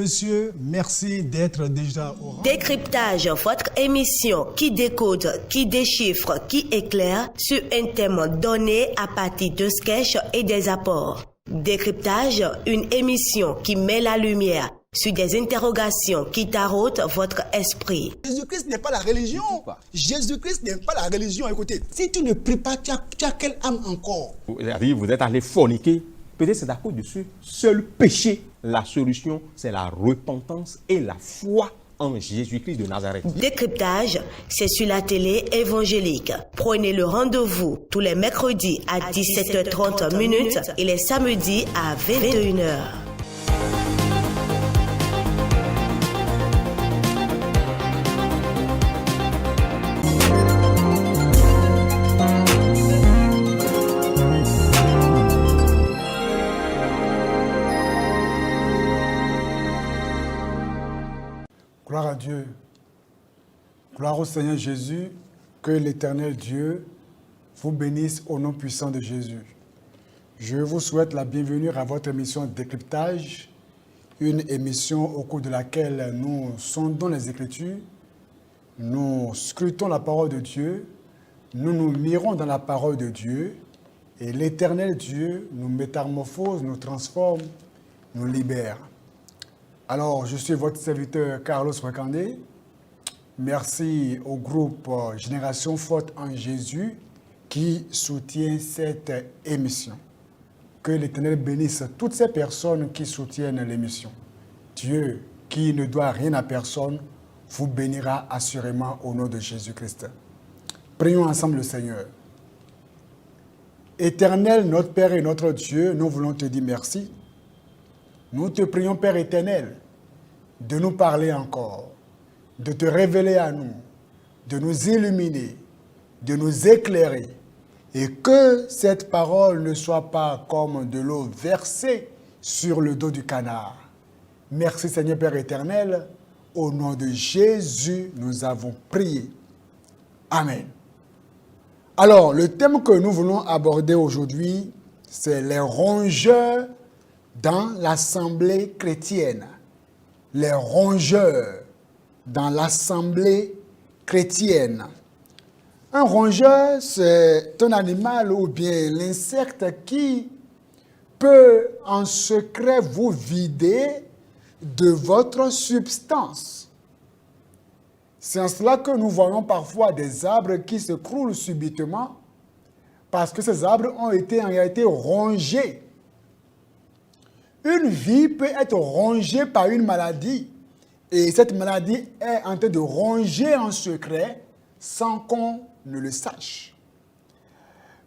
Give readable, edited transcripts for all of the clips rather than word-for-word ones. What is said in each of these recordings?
messieurs, merci d'être déjà au rang. Décryptage, votre émission qui décode, qui déchiffre, qui éclaire sur un thème donné à partir de sketchs et des apports. Décryptage, une émission qui met la lumière sur des interrogations qui taraudent votre esprit. Jésus-Christ n'est pas la religion. Jésus-Christ n'est pas la religion. Écoutez, si tu ne pries pas, tu as quelle âme encore? Vous êtes allé forniquer. Peut-être c'est à cause de ce seul péché. La solution, c'est la repentance et la foi en Jésus-Christ de Nazareth. Décryptage, c'est sur la télé évangélique. Prenez le rendez-vous tous les mercredis à 17h30 et les samedis à 21h. Gloire à Dieu. Gloire au Seigneur Jésus. Que l'Éternel Dieu vous bénisse au nom puissant de Jésus. Je vous souhaite la bienvenue à votre émission Décryptage, une émission au cours de laquelle nous sondons les Écritures, nous scrutons la parole de Dieu, nous nous mirons dans la parole de Dieu et l'Éternel Dieu nous métamorphose, nous transforme, nous libère. Alors, je suis votre serviteur Carlos Wakandé. Merci au groupe Génération Forte en Jésus qui soutient cette émission. Que l'Éternel bénisse toutes ces personnes qui soutiennent l'émission. Dieu, qui ne doit rien à personne, vous bénira assurément au nom de Jésus-Christ. Prions ensemble le Seigneur. Éternel, notre Père et notre Dieu, nous voulons te dire merci. Nous te prions, Père éternel, de nous parler encore, de te révéler à nous, de nous illuminer, de nous éclairer, et que cette parole ne soit pas comme de l'eau versée sur le dos du canard. Merci Seigneur Père éternel, au nom de Jésus, nous avons prié. Amen. Alors, le thème que nous voulons aborder aujourd'hui, c'est les rongeurs dans l'assemblée chrétienne. Les rongeurs dans l'assemblée chrétienne. Un rongeur, c'est un animal ou bien l'insecte qui peut en secret vous vider de votre substance. C'est en cela que nous voyons parfois des arbres qui s'écroulent subitement parce que ces arbres ont été en réalité rongés. Une vie peut être rongée par une maladie et cette maladie est en train de ronger en secret sans qu'on ne le sache.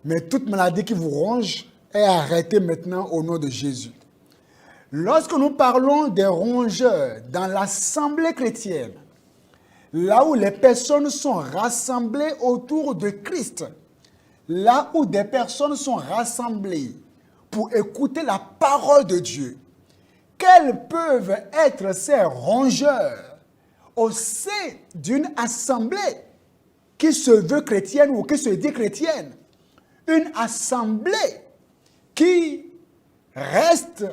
Mais toute maladie qui vous ronge est arrêtée maintenant au nom de Jésus. Lorsque nous parlons des rongeurs dans l'assemblée chrétienne, là où les personnes sont rassemblées autour de Christ, là où des personnes sont rassemblées pour écouter la parole de Dieu, quels peuvent être ces rongeurs au sein d'une assemblée qui se veut chrétienne ou qui se dit chrétienne? Une assemblée qui reste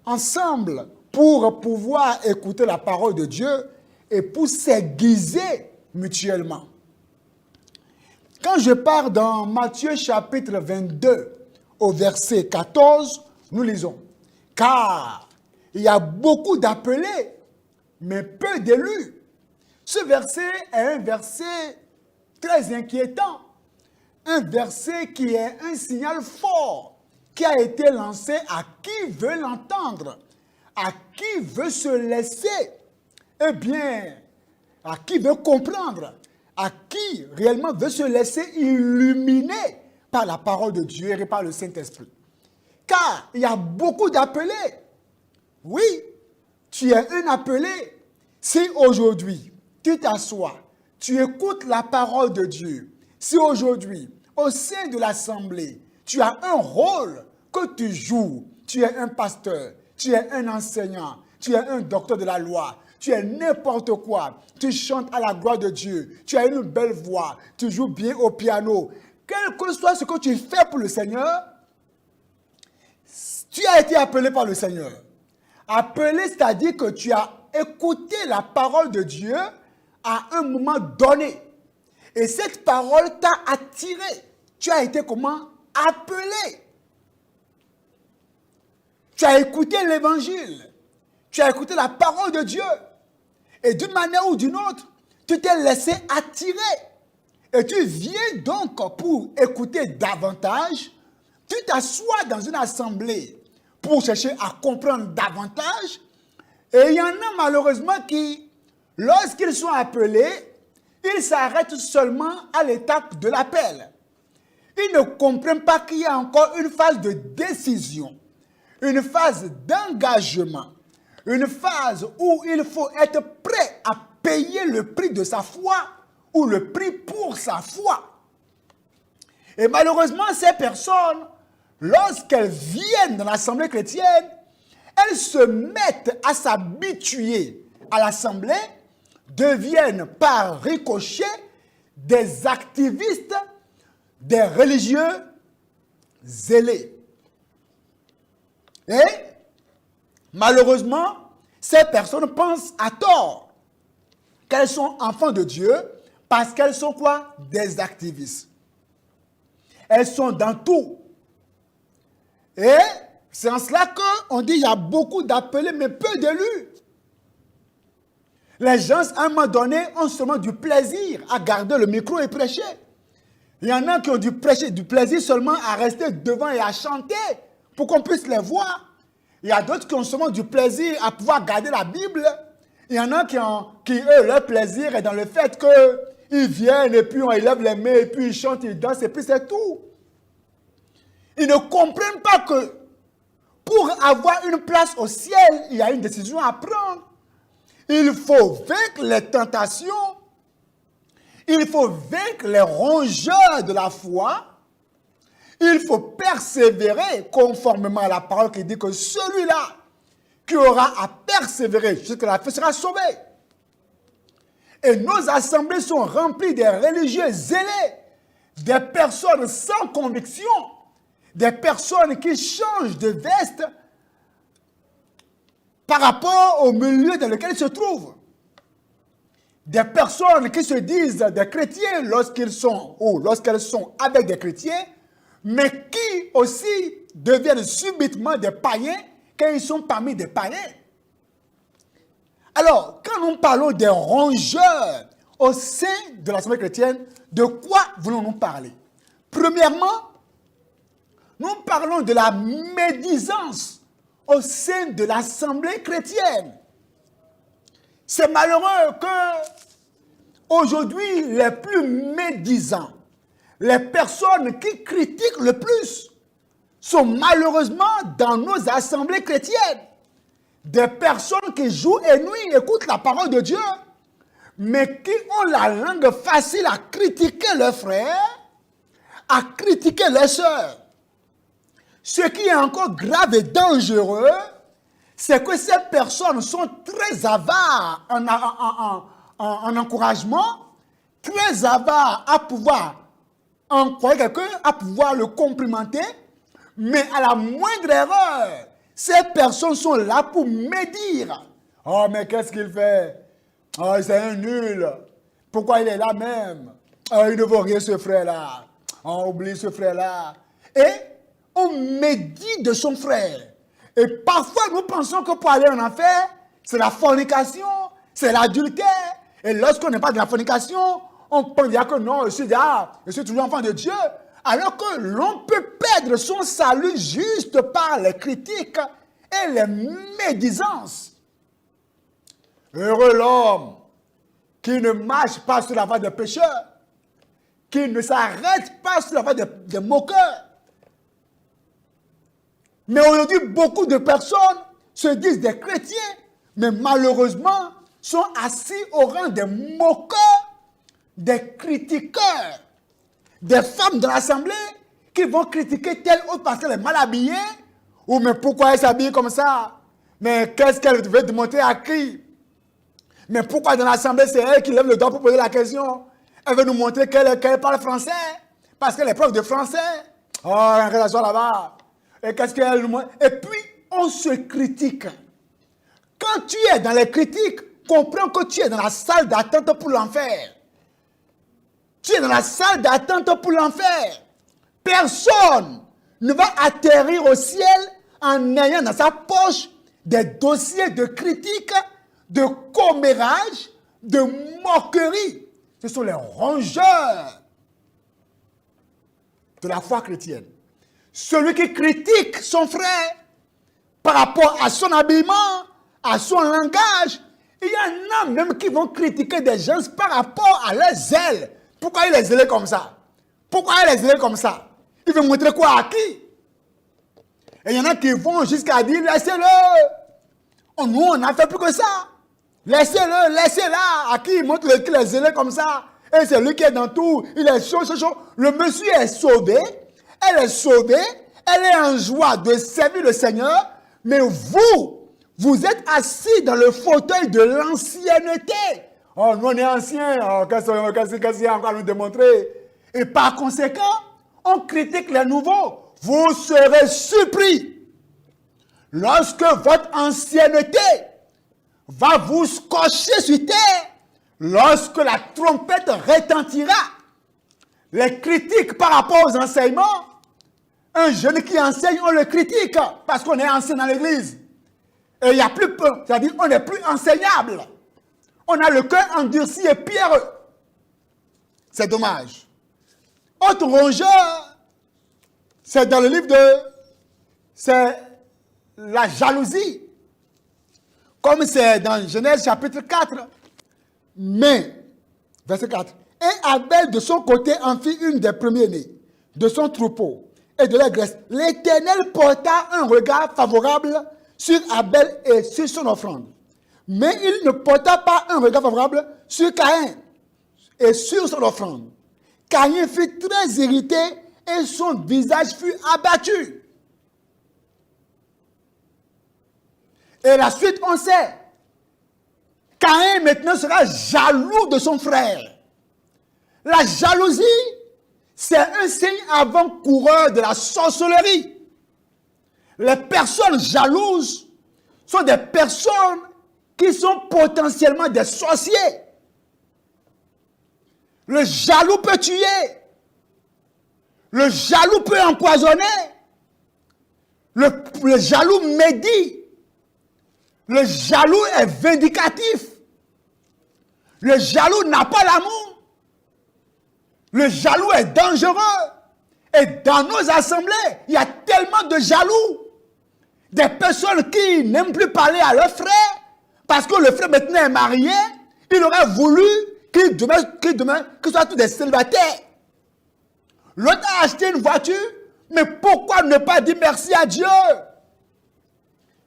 ensemble pour pouvoir écouter la parole de Dieu et pour s'aiguiser mutuellement. Quand je pars dans Matthieu chapitre 22 au verset 14, nous lisons « Car il y a beaucoup d'appelés, mais peu d'élus. » Ce verset est un verset très inquiétant, un verset qui est un signal fort qui a été lancé à qui veut l'entendre, à qui veut se laisser, eh bien, à qui veut comprendre, à qui réellement veut se laisser illuminer par la parole de Dieu et par le Saint-Esprit. Car il y a beaucoup d'appelés. Oui, tu es un appelé. Si aujourd'hui, tu t'assois, tu écoutes la parole de Dieu, si aujourd'hui, au sein de l'assemblée, tu as un rôle que tu joues, tu es un pasteur, tu es un enseignant, tu es un docteur de la loi, tu es n'importe quoi, tu chantes à la gloire de Dieu, tu as une belle voix, tu joues bien au piano, quel que soit ce que tu fais pour le Seigneur, tu as été appelé par le Seigneur. Appelé, c'est-à-dire que tu as écouté la parole de Dieu à un moment donné. Et cette parole t'a attiré. Tu as été comment? Appelé. Tu as écouté l'évangile. Tu as écouté la parole de Dieu. Et d'une manière ou d'une autre, tu t'es laissé attirer. Et tu viens donc pour écouter davantage. Tu t'assois dans une assemblée pour chercher à comprendre davantage. Et il y en a malheureusement qui, lorsqu'ils sont appelés, ils s'arrêtent seulement à l'étape de l'appel. Ils ne comprennent pas qu'il y a encore une phase de décision, une phase d'engagement, une phase où il faut être prêt à payer le prix de sa foi ou le prix pour sa foi. Et malheureusement, ces personnes, lorsqu'elles viennent dans l'assemblée chrétienne, elles se mettent à s'habituer à l'assemblée, deviennent par ricochet des activistes, des religieux zélés. Et malheureusement, ces personnes pensent à tort qu'elles sont enfants de Dieu parce qu'elles sont quoi? Des activistes. Elles sont dans tout. Et c'est en cela qu'on dit qu'il y a beaucoup d'appelés, mais peu d'élus. Les gens, à un moment donné, ont seulement du plaisir à garder le micro et prêcher. Il y en a qui ont du plaisir seulement à rester devant et à chanter pour qu'on puisse les voir. Il y a d'autres qui ont seulement du plaisir à pouvoir garder la Bible. Il y en a qui eux, leur plaisir est dans le fait qu'ils viennent et puis on élève les mains et puis ils chantent, ils dansent et puis c'est tout. Ils ne comprennent pas que pour avoir une place au ciel, il y a une décision à prendre. Il faut vaincre les tentations. Il faut vaincre les rongeurs de la foi. Il faut persévérer conformément à la parole qui dit que celui-là qui aura à persévérer jusqu'à la fin sera sauvé. Et nos assemblées sont remplies des religieux zélés, des personnes sans conviction, des personnes qui changent de veste par rapport au milieu dans lequel ils se trouvent. Des personnes qui se disent des chrétiens lorsqu'ils sont ou lorsqu'elles sont avec des chrétiens, mais qui aussi deviennent subitement des païens quand ils sont parmi des païens. Alors, quand nous parlons des rongeurs au sein de l'Assemblée chrétienne, de quoi voulons-nous parler? Premièrement, nous parlons de la médisance au sein de l'Assemblée chrétienne. C'est malheureux que aujourd'hui, les plus médisants, les personnes qui critiquent le plus, sont malheureusement dans nos assemblées chrétiennes. Des personnes qui jouent et nuit, écoutent la parole de Dieu, mais qui ont la langue facile à critiquer leurs frères, à critiquer leurs sœurs. Ce qui est encore grave et dangereux, c'est que ces personnes sont très avares en encouragement, très avares à pouvoir encourager quelqu'un, à pouvoir le complimenter, mais à la moindre erreur, ces personnes sont là pour médire. Oh, mais qu'est-ce qu'il fait? Oh, c'est un nul. Pourquoi il est là même? Oh, il ne vaut rien ce frère-là. On oublie ce frère-là. Et on médit de son frère. Et parfois, nous pensons que pour aller en enfer, c'est la fornication, c'est l'adultère. Et lorsqu'on n'est pas de la fornication, on peut dire que non, je suis toujours enfant de Dieu. Alors que l'on peut perdre son salut juste par les critiques et les médisances. Heureux l'homme qui ne marche pas sur la voie des pécheurs, qui ne s'arrête pas sur la voie des moqueurs. Mais aujourd'hui, beaucoup de personnes se disent des chrétiens, mais malheureusement sont assis au rang des moqueurs, des critiqueurs, des femmes de l'assemblée qui vont critiquer telle autre parce qu'elle est mal habillée, ou mais pourquoi elle s'habille comme ça? Mais qu'est-ce qu'elle veut démontrer à qui? Mais pourquoi dans l'assemblée c'est elle qui lève le doigt pour poser la question? Elle veut nous montrer qu'elle parle français, parce qu'elle est prof de français. Oh, une relation là-bas. Et qu'est-ce qu'elle nous montre? Et puis, on se critique. Quand tu es dans les critiques, comprends que tu es dans la salle d'attente pour l'enfer. Tu es dans la salle d'attente pour l'enfer. Personne ne va atterrir au ciel en ayant dans sa poche des dossiers de critiques, de commérages, de moqueries. Ce sont les rongeurs de la foi chrétienne. Celui qui critique son frère par rapport à son habillement, à son langage. Il y en a même qui vont critiquer des gens par rapport à leurs ailes. Pourquoi il est zélé comme ça? Pourquoi il est zélé comme ça? Il veut montrer quoi à qui? Et il y en a qui vont jusqu'à dire, laissez-le. Nous, on n'a fait plus que ça. Laissez-le, laissez-la. À qui il montre qu'il est zélé comme ça? Et c'est lui qui est dans tout. Il est chaud, chaud, chaud. Le monsieur est sauvé. Elle est sauvée. Elle est en joie de servir le Seigneur. Mais vous êtes assis dans le fauteuil de l'ancienneté. Oh, nous, on est anciens. Oh, qu'est-ce qu'il y a encore à nous démontrer? Et par conséquent, on critique les nouveaux. Vous serez surpris lorsque votre ancienneté va vous scotcher sur terre, lorsque la trompette retentira. Les critiques par rapport aux enseignements, un jeune qui enseigne, on le critique parce qu'on est ancien dans l'église. Et il n'y a plus peur, c'est-à-dire on n'est plus enseignable. On a le cœur endurci et pierreux. C'est dommage. Autre rongeur, c'est dans le livre c'est la jalousie. Comme c'est dans Genèse chapitre 4. Mais, verset 4. Et Abel de son côté en fit une des premiers-nés de son troupeau et de la graisse. L'Éternel porta un regard favorable sur Abel et sur son offrande. Mais il ne porta pas un regard favorable sur Caïn et sur son offrande. Caïn fut très irrité et son visage fut abattu. Et la suite, on sait. Caïn maintenant sera jaloux de son frère. La jalousie, c'est un signe avant-coureur de la sorcellerie. Les personnes jalouses sont des personnes qui sont potentiellement des sorciers. Le jaloux peut tuer. Le jaloux peut empoisonner. Le jaloux médit. Le jaloux est vindicatif. Le jaloux n'a pas l'amour. Le jaloux est dangereux. Et dans nos assemblées, il y a tellement de jaloux. Des personnes qui n'aiment plus parler à leur frère parce que le frère maintenant est marié. Il aurait voulu qu'il soit tous des célibataires. L'autre a acheté une voiture, mais pourquoi ne pas dire merci à Dieu?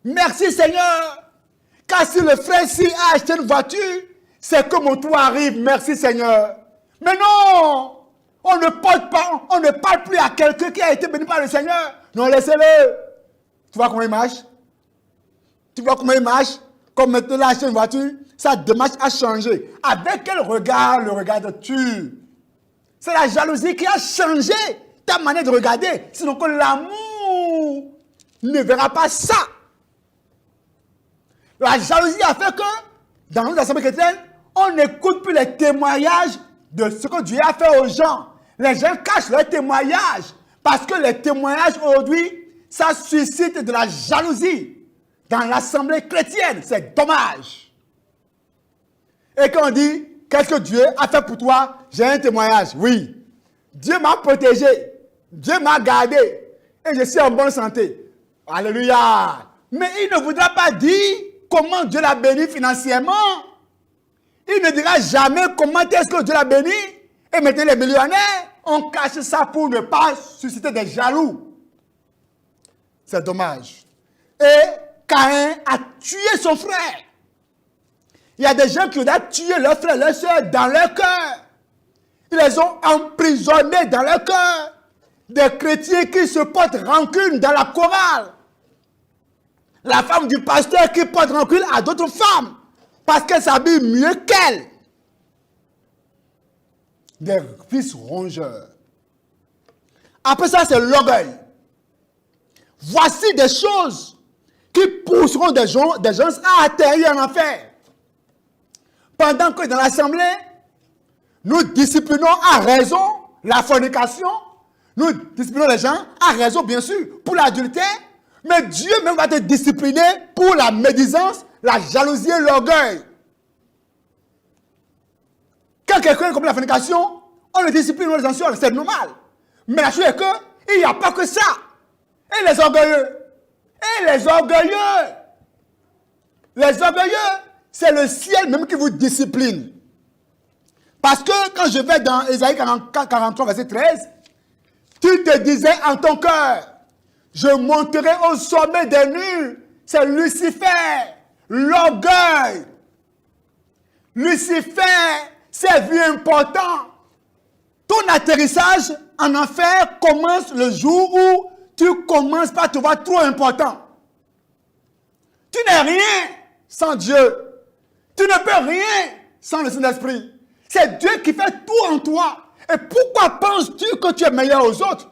Merci Seigneur. Car si le frère-ci a acheté une voiture, c'est que mon tour arrive, merci Seigneur. Mais non, on ne parle plus à quelqu'un qui a été béni par le Seigneur. Non, laissez-le. Tu vois comment il marche? Tu vois comment il marche? Comme maintenant il a acheté une voiture, sa démarche a changé. Avec quel regard le regardes-tu? C'est la jalousie qui a changé ta manière de regarder. Sinon que l'amour ne verra pas ça. La jalousie a fait que, dans nos assemblées chrétiennes, on n'écoute plus les témoignages de ce que Dieu a fait aux gens. Les gens cachent leurs témoignages. Parce que les témoignages aujourd'hui, ça suscite de la jalousie dans l'assemblée chrétienne. C'est dommage. Et quand on dit, qu'est-ce que Dieu a fait pour toi? J'ai un témoignage. Oui. Dieu m'a protégé. Dieu m'a gardé. Et je suis en bonne santé. Alléluia. Mais il ne voudra pas dire comment Dieu l'a béni financièrement. Il ne dira jamais comment est-ce que Dieu l'a béni. Et maintenant les millionnaires, on cache ça pour ne pas susciter des jaloux. C'est dommage. Et Caïn a tué son frère. Il y a des gens qui ont tué leurs frères et leurs soeurs dans leur cœur. Ils les ont emprisonnés dans leur cœur. Des chrétiens qui se portent rancune dans la chorale. La femme du pasteur qui porte rancune à d'autres femmes parce qu'elle s'habille mieux qu'elle. Des fils rongeurs. Après ça, c'est l'orgueil. Voici des choses qui pousseront des gens à atterrir en enfer. Pendant que dans l'assemblée, nous disciplinons à raison la fornication, nous disciplinons les gens à raison, bien sûr, pour l'adultère, mais Dieu même va te discipliner pour la médisance, la jalousie et l'orgueil. Quand quelqu'un commet la fornication, on le discipline, on le censure, c'est normal. Mais la chose est qu'il n'y a pas que ça. Et les orgueilleux. Les orgueilleux, c'est le ciel même qui vous discipline. Parce que quand je vais dans Ésaïe 43, verset 13, tu te disais en ton cœur, je monterai au sommet des nues. C'est Lucifer, l'orgueil. Lucifer s'est vu important. Ton atterrissage en enfer commence le jour où tu commences par te voir trop important. Tu n'es rien sans Dieu. Tu ne peux rien sans le Saint-Esprit. C'est Dieu qui fait tout en toi. Et pourquoi penses-tu que tu es meilleur aux autres?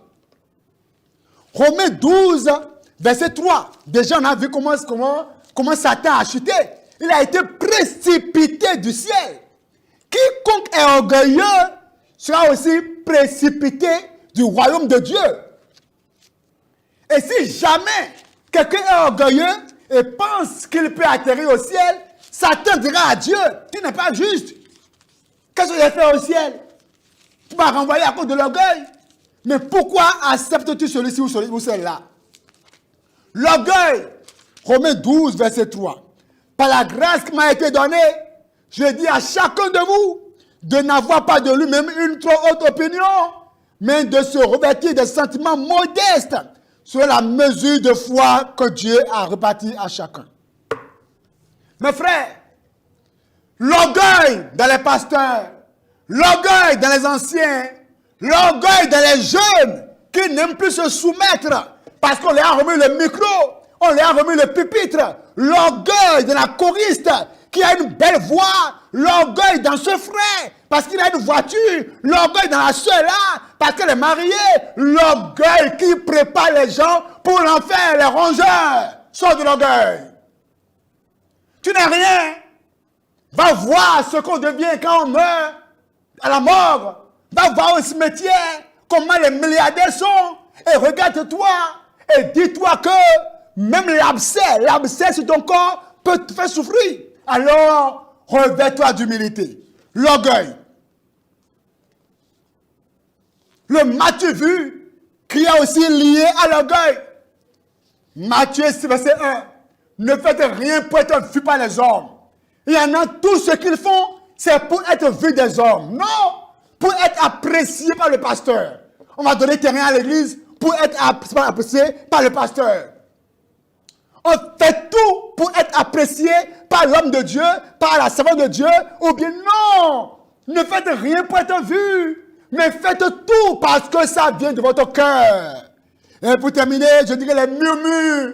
Romains 12, verset 3. Déjà, on a vu comment Satan a chuté. Il a été précipité du ciel. Quiconque est orgueilleux sera aussi précipité du royaume de Dieu. Et si jamais quelqu'un est orgueilleux et pense qu'il peut atterrir au ciel, Satan dira à Dieu, tu n'es pas juste. Qu'est-ce que j'ai fait au ciel? Tu m'as renvoyé à cause de l'orgueil. Mais pourquoi acceptes-tu celui-ci ou celle-là? L'orgueil, Romains 12, verset 3. Par la grâce qui m'a été donnée, je dis à chacun de vous de n'avoir pas de lui-même une trop haute opinion, mais de se revêtir de sentiments modestes sur la mesure de foi que Dieu a répartie à chacun. Mes frères, l'orgueil dans les pasteurs, l'orgueil dans les anciens, l'orgueil dans les jeunes qui n'aiment plus se soumettre parce qu'on leur a remis le micro, on leur a remis le pupitre, l'orgueil de la choriste qui a une belle voix, l'orgueil dans ce frère parce qu'il a une voiture, l'orgueil dans la soeur là parce qu'elle est mariée, l'orgueil qui prépare les gens pour l'enfer, les rongeurs, sort de l'orgueil. Tu n'es rien. Va voir ce qu'on devient quand on meurt à la mort. Va voir au cimetière comment les milliardaires sont. Et regarde-toi et dis-toi que même l'abcès sur ton corps peut te faire souffrir. Alors, revêt-toi d'humilité. L'orgueil. Le Matthieu vu, qui est aussi lié à l'orgueil. Matthieu 6, verset 1. Ne faites rien pour être vu par les hommes. Il y en a tout ce qu'ils font, c'est pour être vu des hommes. Non, pour être apprécié par le pasteur. On va donner terrain à l'église pour être apprécié par le pasteur. On fait tout pour être apprécié par l'homme de Dieu, par la servante de Dieu, ou bien non. Ne faites rien pour être vu, mais faites tout parce que ça vient de votre cœur. Et pour terminer, je dirais les murmures.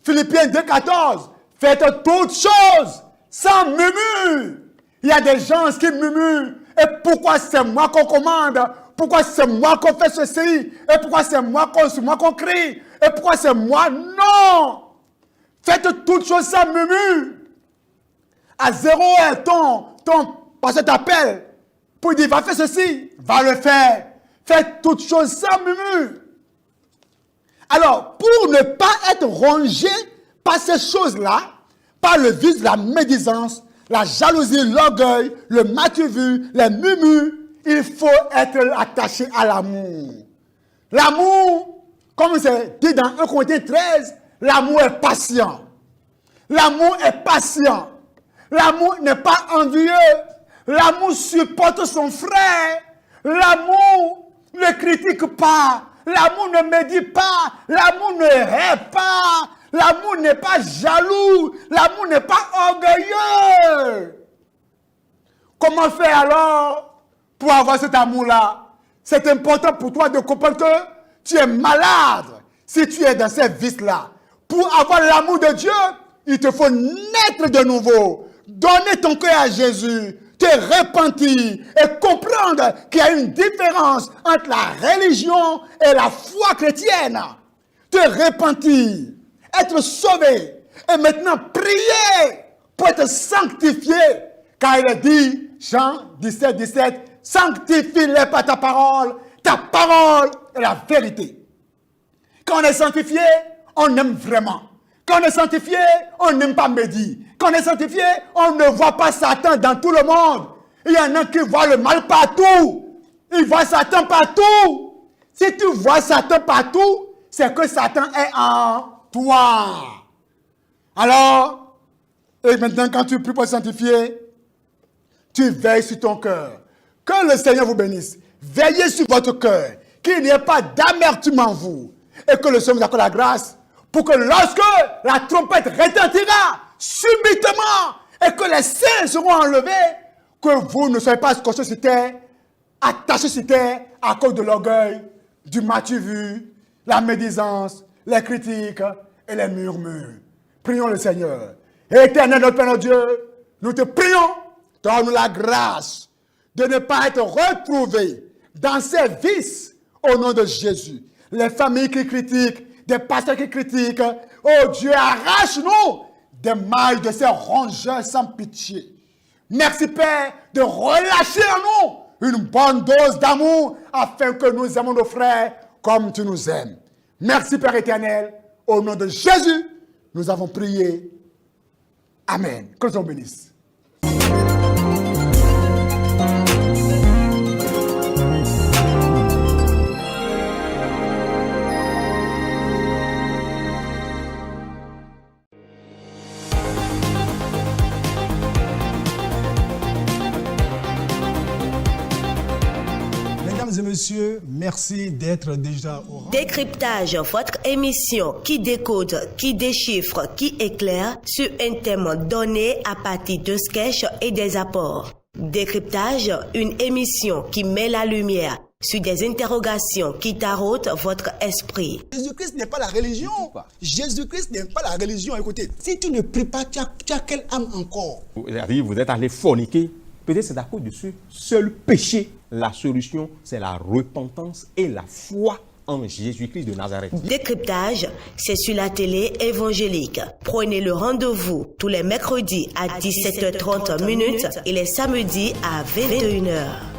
Philippiens 2,14. Faites toutes choses sans murmure. Il y a des gens qui murmurent. Et pourquoi c'est moi qu'on commande? Pourquoi c'est moi qu'on fait ceci? Et pourquoi c'est moi qu'on crie? Et pourquoi c'est moi? Non! Faites toutes choses sans murmure. À 0 heure, ton pasteur t'appelle pour dire va faire ceci, va le faire. Faites toutes choses sans murmure. Alors, pour ne pas être rongé par ces choses-là, par le vice de la médisance, la jalousie, l'orgueil, le Matthieu vu, les murmures, il faut être attaché à l'amour. L'amour, comme c'est dit dans 1 Corinthiens 13, l'amour est patient. L'amour est patient. L'amour n'est pas envieux. L'amour supporte son frère. L'amour ne critique pas. L'amour ne médit pas. L'amour ne hait pas. L'amour n'est pas jaloux. L'amour n'est pas orgueilleux. Comment faire alors pour avoir cet amour-là? C'est important pour toi de comprendre que tu es malade si tu es dans ces vices-là. Pour avoir l'amour de Dieu, il te faut naître de nouveau. Donner ton cœur à Jésus. Te repentir et comprendre qu'il y a une différence entre la religion et la foi chrétienne. te repentir, être sauvé, et maintenant prier pour être sanctifié. Car il est dit, Jean 17, 17, sanctifie-les par ta parole est la vérité. Quand on est sanctifié, on aime vraiment. Quand on est sanctifié, on n'aime pas médire. Quand on est sanctifié, on ne voit pas Satan dans tout le monde. Il y en a qui voient le mal partout. Ils voient Satan partout. Si tu vois Satan partout, c'est que Satan est en toi. Alors, et maintenant quand tu pries pour être sanctifié, tu veilles sur ton cœur. Que le Seigneur vous bénisse. Veillez sur votre cœur. Qu'il n'y ait pas d'amertume en vous. Et que le Seigneur vous accorde la grâce pour que lorsque la trompette retentira subitement et que les saints seront enlevés, que vous ne soyez pas scotchés sur terre, attachés sur terre à cause de l'orgueil, du matu vu, la médisance, les critiques et les murmures. Prions le Seigneur. Éternel notre Père, notre Dieu, nous te prions, donne-nous la grâce de ne pas être retrouvés dans ces vices au nom de Jésus. Les familles qui critiquent, des pasteurs qui critiquent, oh Dieu, arrache-nous des mailles de ces rongeurs sans pitié. Merci Père de relâcher en nous une bonne dose d'amour afin que nous aimons nos frères comme tu nous aimes. Merci Père éternel, au nom de Jésus, nous avons prié. Amen. Que le Seigneur bénisse. Mesdames et messieurs, merci d'être déjà au rang. Décryptage, votre émission qui décode, qui déchiffre, qui éclaire sur un thème donné à partir de sketchs et des apports. Décryptage, une émission qui met la lumière sur des interrogations qui taraudent votre esprit. Jésus-Christ n'est pas la religion. Jésus-Christ n'est pas la religion. Écoutez, si tu ne pries pas, tu as quelle âme encore? Vous êtes allé forniquer. Peut-être c'est d'accord dessus. Seul péché, la solution, c'est la repentance et la foi en Jésus-Christ de Nazareth. Décryptage, c'est sur la télé évangélique. Prenez le rendez-vous tous les mercredis à 17h30 et les samedis à 21h.